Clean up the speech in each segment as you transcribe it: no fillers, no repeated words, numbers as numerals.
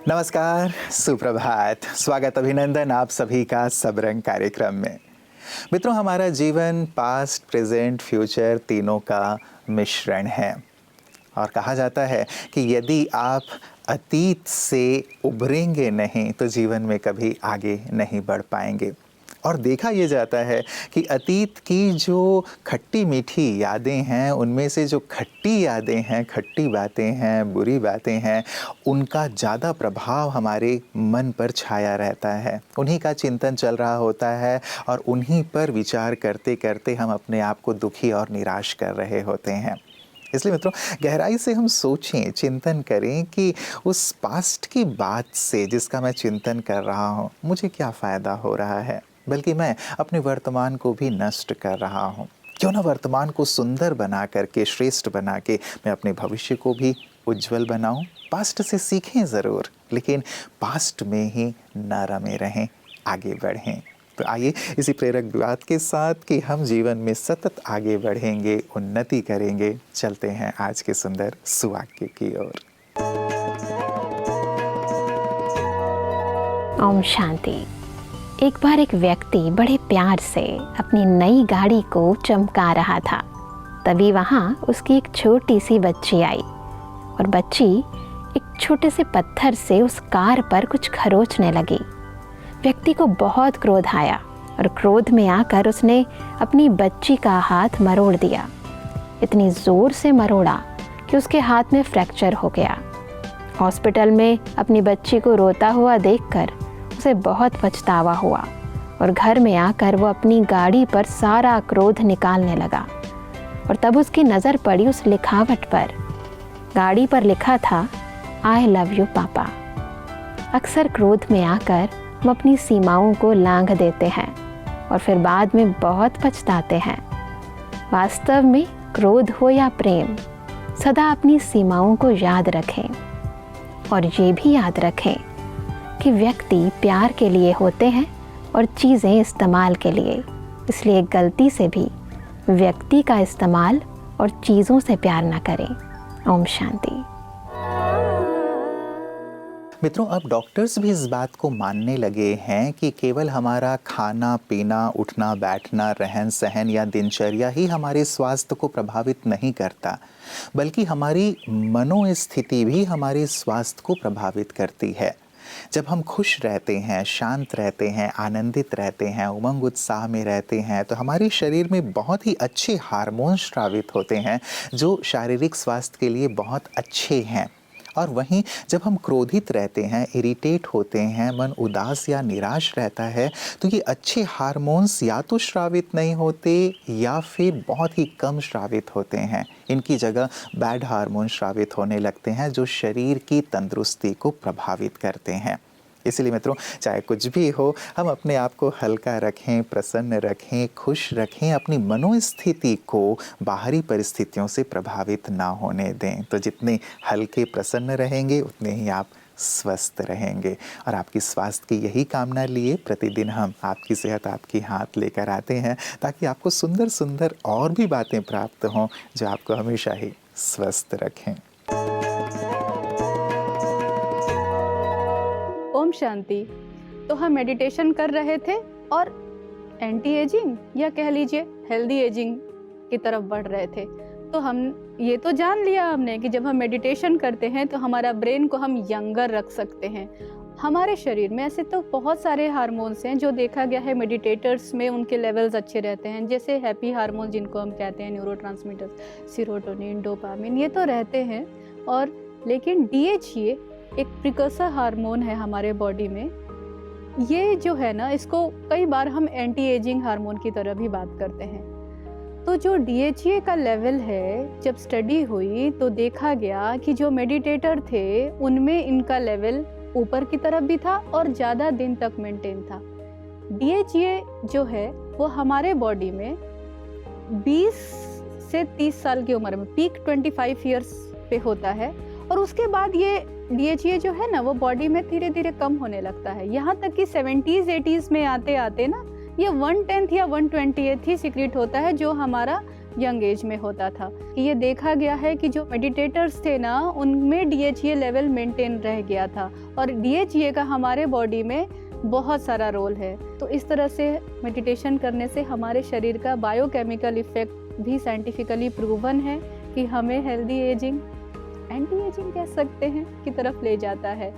नमस्कार, सुप्रभात, स्वागत अभिनंदन आप सभी का सबरंग कार्यक्रम में। मित्रों, हमारा जीवन पास्ट, प्रेजेंट, फ्यूचर तीनों का मिश्रण है और कहा जाता है कि यदि आप अतीत से उभरेंगे नहीं तो जीवन में कभी आगे नहीं बढ़ पाएंगे। और देखा ये जाता है कि अतीत की जो खट्टी मीठी यादें हैं, उनमें से जो खट्टी यादें हैं, खट्टी बातें हैं, बुरी बातें हैं, उनका ज़्यादा प्रभाव हमारे मन पर छाया रहता है। उन्हीं का चिंतन चल रहा होता है और उन्हीं पर विचार करते करते हम अपने आप को दुखी और निराश कर रहे होते हैं। इसलिए मित्रों, गहराई से हम सोचें, चिंतन करें कि उस पास्ट की बात से जिसका मैं चिंतन कर रहा हूँ, मुझे क्या फ़ायदा हो रहा है, बल्कि मैं अपने वर्तमान को भी नष्ट कर रहा हूँ। क्यों ना वर्तमान को सुंदर बना करके, श्रेष्ठ बना के मैं अपने भविष्य को भी उज्जवल बनाऊँ। पास्ट से सीखें ज़रूर, लेकिन पास्ट में ही न रमे रहें, आगे बढ़ें। तो आइए इसी प्रेरक बात के साथ कि हम जीवन में सतत आगे बढ़ेंगे, उन्नति करेंगे, चलते हैं आज के सुंदर सुवाक्य की ओर। ओम शांति। एक बार एक व्यक्ति बड़े प्यार से अपनी नई गाड़ी को चमका रहा था। तभी वहाँ उसकी एक छोटी सी बच्ची आई और बच्ची एक छोटे से पत्थर से उस कार पर कुछ खरोचने लगी। व्यक्ति को बहुत क्रोध आया और क्रोध में आकर उसने अपनी बच्ची का हाथ मरोड़ दिया। इतनी ज़ोर से मरोड़ा कि उसके हाथ में फ्रैक्चर हो गया। हॉस्पिटल में अपनी बच्ची को रोता हुआ देखकर उसे बहुत पछतावा हुआ और घर में आकर वो अपनी गाड़ी पर सारा क्रोध निकालने लगा। और तब उसकी नज़र पड़ी उस लिखावट पर। गाड़ी पर लिखा था, आई लव यू पापा। अक्सर क्रोध में आकर हम अपनी सीमाओं को लांघ देते हैं और फिर बाद में बहुत पछताते हैं। वास्तव में क्रोध हो या प्रेम, सदा अपनी सीमाओं को याद रखें और ये भी याद रखें कि व्यक्ति प्यार के लिए होते हैं और चीज़ें इस्तेमाल के लिए। इसलिए गलती से भी व्यक्ति का इस्तेमाल और चीज़ों से प्यार न करें। ओम शांति। मित्रों, अब डॉक्टर्स भी इस बात को मानने लगे हैं कि केवल हमारा खाना पीना, उठना बैठना, रहन सहन या दिनचर्या ही हमारे स्वास्थ्य को प्रभावित नहीं करता, बल्कि हमारी मनोस्थिति भी हमारे स्वास्थ्य को प्रभावित करती है। जब हम खुश रहते हैं, शांत रहते हैं, आनंदित रहते हैं, उमंग उत्साह में रहते हैं, तो हमारे शरीर में बहुत ही अच्छे हार्मोन स्रावित होते हैं जो शारीरिक स्वास्थ्य के लिए बहुत अच्छे हैं। और वहीं जब हम क्रोधित रहते हैं, इरिटेट होते हैं, मन उदास या निराश रहता है, तो ये अच्छे हार्मोन्स या तो स्रावित नहीं होते या फिर बहुत ही कम स्रावित होते हैं। इनकी जगह बैड हार्मोन स्रावित होने लगते हैं जो शरीर की तंदुरुस्ती को प्रभावित करते हैं। इसलिए मित्रों, चाहे कुछ भी हो, हम अपने आप को हल्का रखें, प्रसन्न रखें, खुश रखें, अपनी मनोस्थिति को बाहरी परिस्थितियों से प्रभावित ना होने दें। तो जितने हल्के प्रसन्न रहेंगे उतने ही आप स्वस्थ रहेंगे। और आपकी स्वास्थ्य की यही कामना लिए प्रतिदिन हम आपकी सेहत आपकी हाथ लेकर आते हैं, ताकि आपको सुंदर सुंदर और भी बातें प्राप्त हों जो आपको हमेशा ही स्वस्थ रखें। ओम शांति। तो हम मेडिटेशन कर रहे थे और एंटी एजिंग या कह लीजिए हेल्दी एजिंग की तरफ बढ़ रहे थे। तो हम ये तो जान लिया हमने कि जब हम मेडिटेशन करते हैं तो हमारा ब्रेन को हम यंगर रख सकते हैं। हमारे शरीर में ऐसे तो बहुत सारे हार्मोन्स हैं जो देखा गया है मेडिटेटर्स में उनके लेवल्स अच्छे रहते हैं, जैसे हैप्पी हार्मोन जिनको हम कहते हैं, न्यूरोट्रांसमीटर्स, सीरोटोनिन, डोपामिन, ये तो रहते हैं। और लेकिन DHA एक प्रिकर्सर हार्मोन है हमारे बॉडी में। ये जो है ना, इसको कई बार हम एंटी एजिंग हार्मोन की तरह भी बात करते हैं। तो जो DHA का लेवल है, जब स्टडी हुई तो देखा गया कि जो मेडिटेटर थे उनमें इनका लेवल ऊपर की तरफ भी था और ज़्यादा दिन तक मेंटेन था। DHA जो है वो हमारे बॉडी में 20 से 30 साल की उम्र में पीक 25 ईयर्स पे होता है और उसके बाद ये DHA जो है ना वो बॉडी में धीरे धीरे कम होने लगता है। यहाँ तक कि 70s 80s में आते आते ना ये 1/10 या 1/20 ही सीक्रेट होता है जो हमारा यंग एज में होता था। कि ये देखा गया है कि जो मेडिटेटर्स थे ना, उनमें DHEA लेवल मेंटेन रह गया था, और DHEA का हमारे बॉडी में बहुत सारा रोल है। तो इस तरह से मेडिटेशन करने से हमारे शरीर का बायोकेमिकल इफेक्ट भी साइंटिफिकली प्रूवन है कि हमें हेल्दी एजिंग, एंटी एजिंग कह सकते हैं, की तरफ ले जाता है।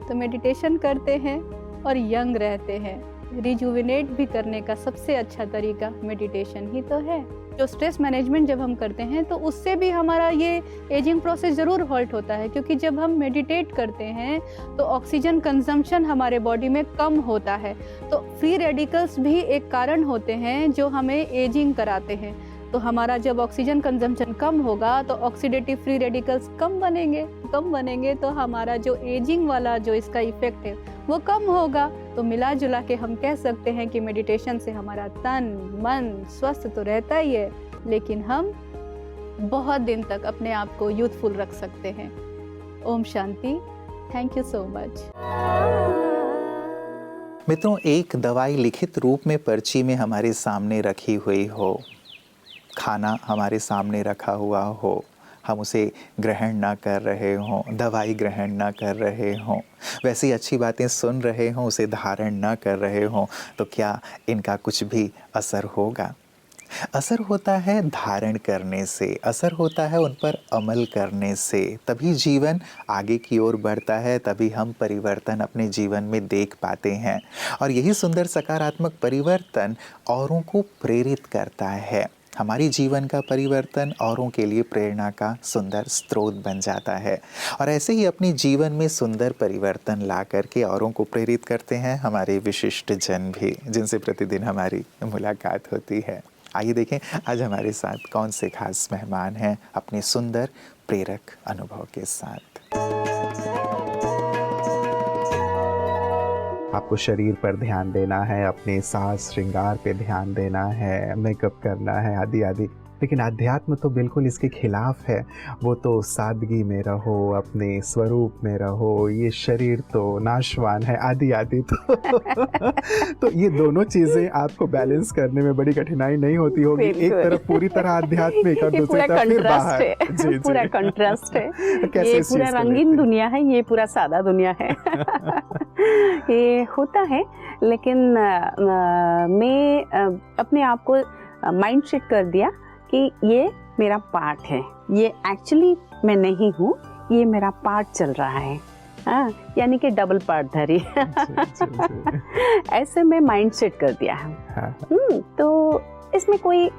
तो मेडिटेशन करते हैं और यंग रहते हैं। रिजुविनेट भी करने का सबसे अच्छा तरीका मेडिटेशन ही तो है। जो स्ट्रेस मैनेजमेंट जब हम करते हैं तो उससे भी हमारा ये एजिंग प्रोसेस ज़रूर हॉल्ट होता है, क्योंकि जब हम मेडिटेट करते हैं तो ऑक्सीजन कंजम्पशन हमारे बॉडी में कम होता है। तो फ्री रेडिकल्स भी एक कारण होते हैं जो हमें एजिंग कराते हैं। तो हमारा जब ऑक्सीजन कंजम्पशन कम होगा तो ऑक्सीडेटिव फ्री रेडिकल्स कम बनेंगे तो हमारा जो एजिंग वाला जो इसका इफेक्ट है वो कम होगा। तो मिला जुला के हम कह सकते हैं कि मेडिटेशन से हमारा तन मन स्वस्थ तो रहता ही है, लेकिन हम बहुत दिन तक अपने आप को यूथफुल रख सकते हैं। ओम शांति। Thank you so much. मित्रों, एक दवाई लिखित रूप में पर्ची में हमारे सामने रखी हुई हो, खाना हमारे सामने रखा हुआ हो, हम उसे ग्रहण ना कर रहे हों, दवाई ग्रहण ना कर रहे हों, वैसी अच्छी बातें सुन रहे हों, उसे धारण ना कर रहे हों, तो क्या इनका कुछ भी असर होगा? असर होता है धारण करने से, असर होता है उन पर अमल करने से। तभी जीवन आगे की ओर बढ़ता है, तभी हम परिवर्तन अपने जीवन में देख पाते हैं। और यही सुंदर सकारात्मक परिवर्तन औरों को प्रेरित करता है। हमारी जीवन का परिवर्तन औरों के लिए प्रेरणा का सुंदर स्रोत बन जाता है। और ऐसे ही अपने जीवन में सुंदर परिवर्तन ला करके औरों को प्रेरित करते हैं हमारे विशिष्ट जन भी, जिनसे प्रतिदिन हमारी मुलाकात होती है। आइए देखें आज हमारे साथ कौन से खास मेहमान हैं अपने सुंदर प्रेरक अनुभव के साथ। आपको शरीर पर ध्यान देना है, अपने साज श्रृंगार पे ध्यान देना है, मेकअप करना है, आदि आदि, लेकिन अध्यात्म तो बिल्कुल इसके खिलाफ है। वो तो सादगी में रहो, अपने स्वरूप में रहो, ये शरीर तो नाशवान है, आदि आदि। तो ये दोनों चीज़ें आपको बैलेंस करने में बड़ी कठिनाई नहीं होती होगी? एक तरफ पूरी तरह आध्यात्मिक और दूसरी तरफ फिर बाहर। जी, जी। पूरा कंट्रास्ट है। कैसे ये पूरा रंगीन दुनिया है, ये पूरा सादा दुनिया है। ये होता है, लेकिन मैं अपने आप को माइंड सेट कर दिया कि ये मेरा पार्ट है, ये एक्चुअली मैं नहीं हूँ, ये मेरा पार्ट चल रहा है। हाँ, यानी कि डबल पार्ट धरी। ऐसे मैं माइंड सेट कर दिया है। तो इसमें कोई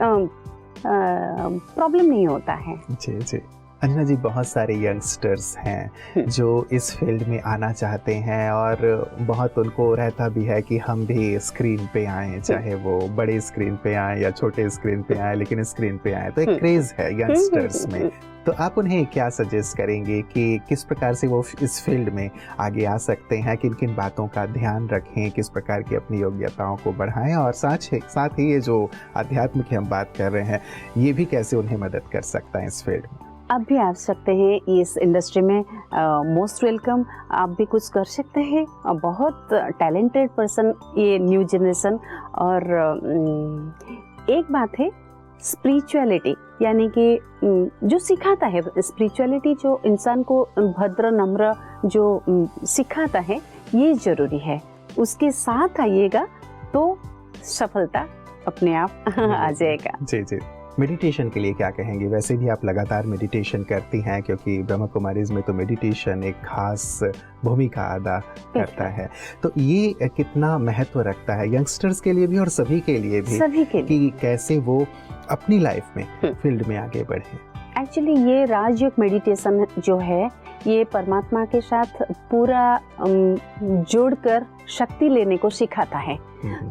प्रॉब्लम नहीं होता है। जी जी। अंजना जी, बहुत सारे यंगस्टर्स हैं जो इस फील्ड में आना चाहते हैं और बहुत उनको रहता भी है कि हम भी स्क्रीन पे आएँ, चाहे वो बड़े स्क्रीन पे आएँ या छोटे स्क्रीन पे आएँ, लेकिन स्क्रीन पे आएँ। तो एक क्रेज़ है यंगस्टर्स में। तो आप उन्हें क्या सजेस्ट करेंगे कि किस प्रकार से वो इस फील्ड में आगे आ सकते हैं, किन किन बातों का ध्यान रखें, किस प्रकार की अपनी योग्यताओं को बढ़ाएं, और साथ ही ये जो आध्यात्म की हम बात कर रहे हैं, ये भी कैसे उन्हें मदद कर सकता है इस फील्ड में? आप भी आ सकते हैं इस इंडस्ट्री में, मोस्ट वेलकम। आप भी कुछ कर सकते हैं, बहुत टैलेंटेड पर्सन ये न्यू जनरेशन। और एक बात है, स्पिरिचुअलिटी, यानी कि जो सिखाता है स्पिरिचुअलिटी, जो इंसान को भद्र नम्र जो सिखाता है, ये जरूरी है। उसके साथ आइएगा तो सफलता अपने आप आ जाएगा। जी जी। मेडिटेशन के लिए क्या कहेंगे? वैसे भी आप लगातार मेडिटेशन करती हैं, क्योंकि ब्रह्मा कुमारीज में तो मेडिटेशन एक खास भूमिका अदा करता है। तो ये कितना महत्व रखता है यंगस्टर्स के लिए भी और सभी के लिए भी, कि कैसे वो अपनी लाइफ में फील्ड में आगे बढ़े? एक्चुअली ये राजयोग मेडिटेशन जो है, ये परमात्मा के साथ पूरा जोड़कर शक्ति लेने को सिखाता है।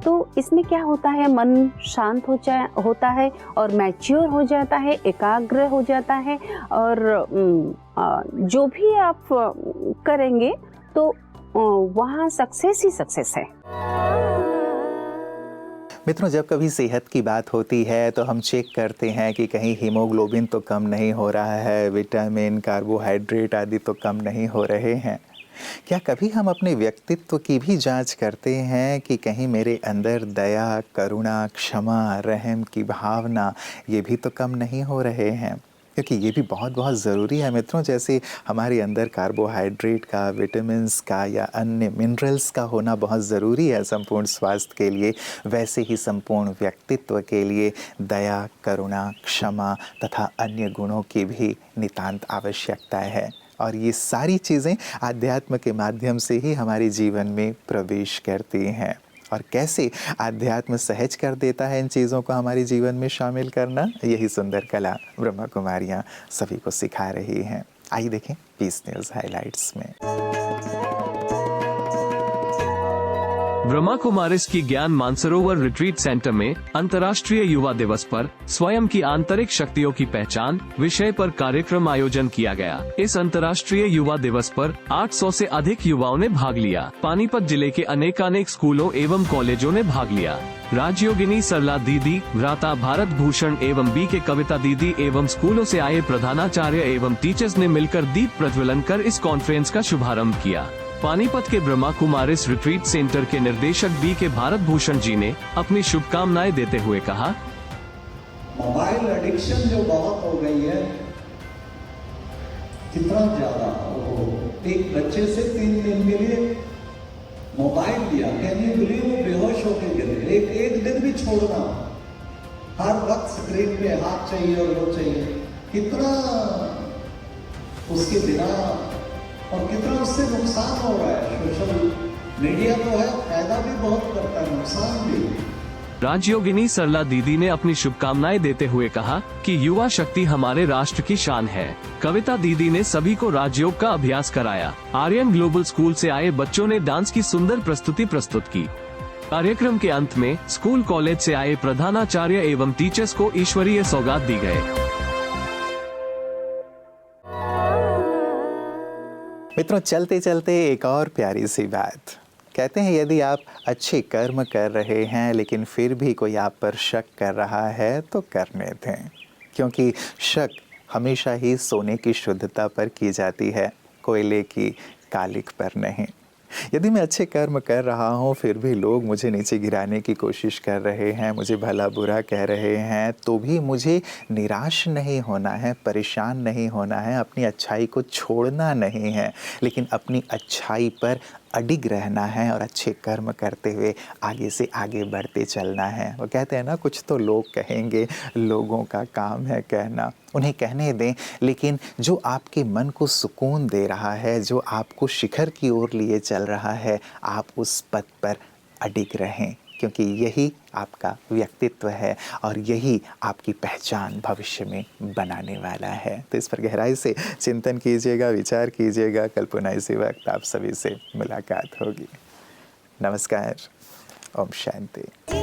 तो इसमें क्या होता है, मन शांत होता है और मैच्योर हो जाता है, एकाग्र हो जाता है, और जो भी आप करेंगे तो वहाँ सक्सेस ही सक्सेस है। मित्रों, जब कभी सेहत की बात होती है तो हम चेक करते हैं कि कहीं हीमोग्लोबिन तो कम नहीं हो रहा है, विटामिन, कार्बोहाइड्रेट आदि तो कम नहीं हो रहे हैं। क्या कभी हम अपने व्यक्तित्व की भी जांच करते हैं कि कहीं मेरे अंदर दया, करुणा, क्षमा, रहम की भावना ये भी तो कम नहीं हो रहे हैं? क्योंकि ये भी बहुत बहुत ज़रूरी है मित्रों। जैसे हमारे अंदर कार्बोहाइड्रेट का, विटामिन्स का या अन्य मिनरल्स का होना बहुत ज़रूरी है संपूर्ण स्वास्थ्य के लिए, वैसे ही संपूर्ण व्यक्तित्व के लिए दया, करुणा, क्षमा तथा अन्य गुणों की भी नितांत आवश्यकता है। और ये सारी चीज़ें आध्यात्म के माध्यम से ही हमारे जीवन में प्रवेश करती हैं। और कैसे आध्यात्म सहज कर देता है इन चीज़ों को हमारे जीवन में शामिल करना, यही सुंदर कला ब्रह्मा कुमारियाँ सभी को सिखा रही हैं। आइए देखें पीस न्यूज़ हाइलाइट्स में। ब्रह्मा कुमारिस की ज्ञान मानसरोवर रिट्रीट सेंटर में अंतर्राष्ट्रीय युवा दिवस पर स्वयं की आंतरिक शक्तियों की पहचान विषय पर कार्यक्रम आयोजन किया गया। इस अंतर्राष्ट्रीय युवा दिवस पर 800 से अधिक युवाओं ने भाग लिया। पानीपत जिले के अनेकानेक स्कूलों एवं कॉलेजों ने भाग लिया। राजयोगिनी सरला दीदी, भ्राता भारत भूषण एवं बी के कविता दीदी एवं स्कूलों से आए प्रधानाचार्य एवं टीचर्स ने मिलकर दीप प्रज्वलन कर इस कॉन्फ्रेंस का शुभारंभ किया। पानीपत के ब्रह्मा कुमारिस रिट्रीट सेंटर के निर्देशक बी के भारत भूषण जी ने अपनी शुभकामनाएं देते हुए कहा, मोबाइल एडिक्शन जो बहुत हो गई है, कितना ज्यादा। एक बच्चे से 3 दिन के लिए मोबाइल दिया, कैन यू बिलीव, वो बेहोश होकर गिरे। एक दिन भी छोड़ना, हर वक्त स्क्रीन पे हाथ चाहिए और वो चाहिए, कितना उसके बिना और कितना उससे नुकसान हो रहा है। सोशल मीडिया तो है, फायदा भी बहुत करता है, नुकसान भी। राजयोगिनी सरला दीदी ने अपनी शुभकामनाएं देते हुए कहा कि युवा शक्ति हमारे राष्ट्र की शान है। कविता दीदी ने सभी को राजयोग का अभ्यास कराया। आर्यन ग्लोबल स्कूल से आए बच्चों ने डांस की सुंदर प्रस्तुति प्रस्तुत की। कार्यक्रम के अंत में स्कूल कॉलेज से आए प्रधानाचार्य एवं टीचर्स को ईश्वरीय सौगात दी गए। मित्रों, चलते चलते एक और प्यारी सी बात। कहते हैं यदि आप अच्छे कर्म कर रहे हैं लेकिन फिर भी कोई आप पर शक कर रहा है तो करने दें, क्योंकि शक हमेशा ही सोने की शुद्धता पर की जाती है, कोयले की कालिक पर नहीं। यदि मैं अच्छे कर्म कर रहा हूँ फिर भी लोग मुझे नीचे गिराने की कोशिश कर रहे हैं, मुझे भला बुरा कह रहे हैं, तो भी मुझे निराश नहीं होना है, परेशान नहीं होना है, अपनी अच्छाई को छोड़ना नहीं है, लेकिन अपनी अच्छाई पर अडिग रहना है और अच्छे कर्म करते हुए आगे से आगे बढ़ते चलना है। वो कहते हैं ना, कुछ तो लोग कहेंगे, लोगों का काम है कहना, उन्हें कहने दें, लेकिन जो आपके मन को सुकून दे रहा है, जो आपको शिखर की ओर लिए चल रहा है, आप उस पथ पर अडिग रहें, क्योंकि यही आपका व्यक्तित्व है और यही आपकी पहचान भविष्य में बनाने वाला है। तो इस पर गहराई से चिंतन कीजिएगा, विचार कीजिएगा। कल पुनः इसी वक्त आप सभी से मुलाकात होगी। नमस्कार, ओम शांति।